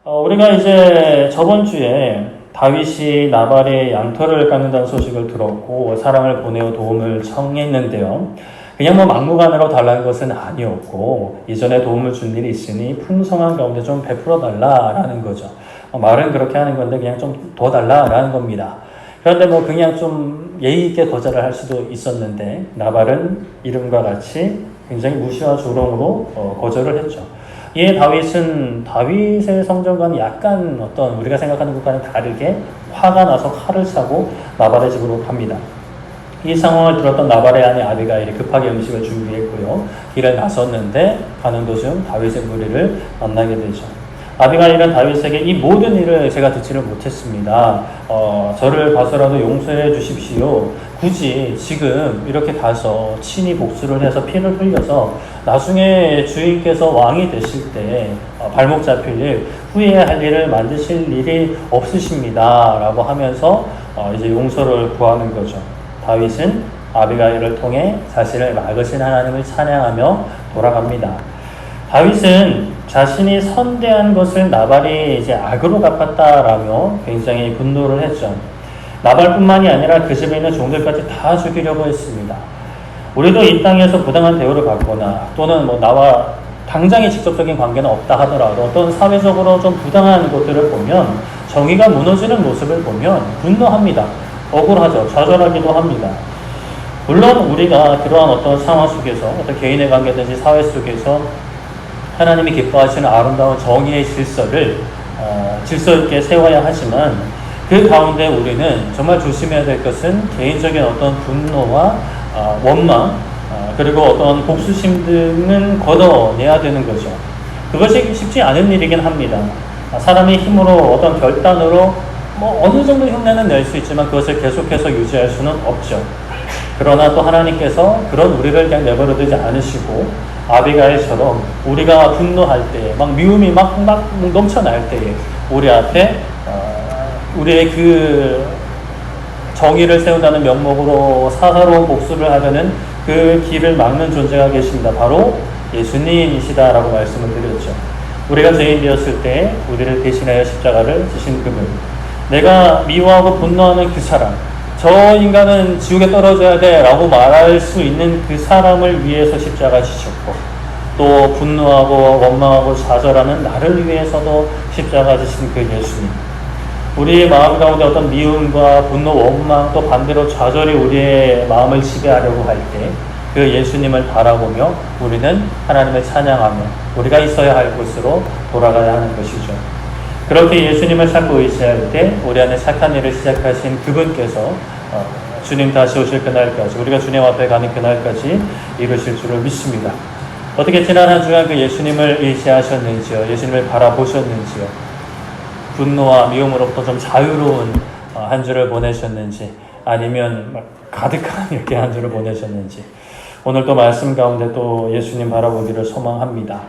우리가 이제 저번 주에 다윗이 나발의 양털을 깎는다는 소식을 들었고 사람을 보내어 도움을 청했는데요. 그냥 막무가내로 달라는 것은 아니었고 이전에 도움을 준 일이 있으니 풍성한 가운데 좀 베풀어 달라라는 거죠. 말은 그렇게 하는 건데 그냥 좀 더 달라라는 겁니다. 그런데 그냥 좀 예의 있게 거절을 할 수도 있었는데 나발은 이름과 같이 굉장히 무시와 조롱으로 거절을 했죠. 이에 다윗의 성정과는 약간 어떤 우리가 생각하는 것과는 다르게 화가 나서 칼을 차고 나발의 집으로 갑니다. 이 상황을 들었던 나발의 아내 아비가일이 급하게 음식을 준비했고요. 길에 나섰는데 가는 도중 다윗의 무리를 만나게 되죠. 아비가일은 다윗에게 이 모든 일을 제가 듣지를 못했습니다. 저를 봐서라도 용서해 주십시오. 굳이 지금 이렇게 가서 친히 복수를 해서 피를 흘려서 나중에 주인께서 왕이 되실 때 발목 잡힐 일, 후회할 일을 만드실 일이 없으십니다. 라고 하면서 이제 용서를 구하는 거죠. 다윗은 아비가일을 통해 자신을 막으신 하나님을 찬양하며 돌아갑니다. 다윗은 자신이 선대한 것을 나발이 이제 악으로 갚았다라며 굉장히 분노를 했죠. 나발뿐만이 아니라 그 집에 있는 종들까지 다 죽이려고 했습니다. 우리도 이 땅에서 부당한 대우를 받거나 또는 나와 당장의 직접적인 관계는 없다 하더라도 어떤 사회적으로 좀 부당한 것들을 보면 정의가 무너지는 모습을 보면 분노합니다. 억울하죠. 좌절하기도 합니다. 물론 우리가 그러한 어떤 상황 속에서 어떤 개인의 관계든지 사회 속에서 하나님이 기뻐하시는 아름다운 정의의 질서를 질서 있게 세워야 하지만 그 가운데 우리는 정말 조심해야 될 것은 개인적인 어떤 분노와 원망 그리고 어떤 복수심 등은 걷어내야 되는 거죠. 그것이 쉽지 않은 일이긴 합니다. 사람의 힘으로 어떤 결단으로 어느 정도 흉내는 낼 수 있지만 그것을 계속해서 유지할 수는 없죠. 그러나 또 하나님께서 그런 우리를 그냥 내버려 두지 않으시고 아비가일처럼 우리가 분노할 때 미움이 막 넘쳐날 때에 우리 앞에 우리의 그 정의를 세운다는 명목으로 사사로운 복수를 하려는 그 길을 막는 존재가 계십니다. 바로 예수님이시다라고 말씀을 드렸죠. 우리가 죄인 되었을 때 우리를 대신하여 십자가를 지신 그분, 내가 미워하고 분노하는 그 사람, 저 인간은 지옥에 떨어져야 돼 라고 말할 수 있는 그 사람을 위해서 십자가 지셨고 또 분노하고 원망하고 좌절하는 나를 위해서도 십자가 지신 그 예수님, 우리의 마음 가운데 어떤 미움과 분노, 원망 또 반대로 좌절이 우리의 마음을 지배하려고 할 때 그 예수님을 바라보며 우리는 하나님을 찬양하며 우리가 있어야 할 곳으로 돌아가야 하는 것이죠. 그렇게 예수님을 찾고 의지할 때 우리 안에 착한 일을 시작하신 그분께서 주님 다시 오실 그날까지 우리가 주님 앞에 가는 그날까지 이루실 줄을 믿습니다. 어떻게 지난 한 주간 그 예수님을 의지하셨는지요? 예수님을 바라보셨는지요? 분노와 미움으로부터 좀 자유로운 한 주를 보내셨는지 아니면 가득한 이렇게 한 주를 보내셨는지 오늘 또 말씀 가운데 또 예수님 바라보기를 소망합니다.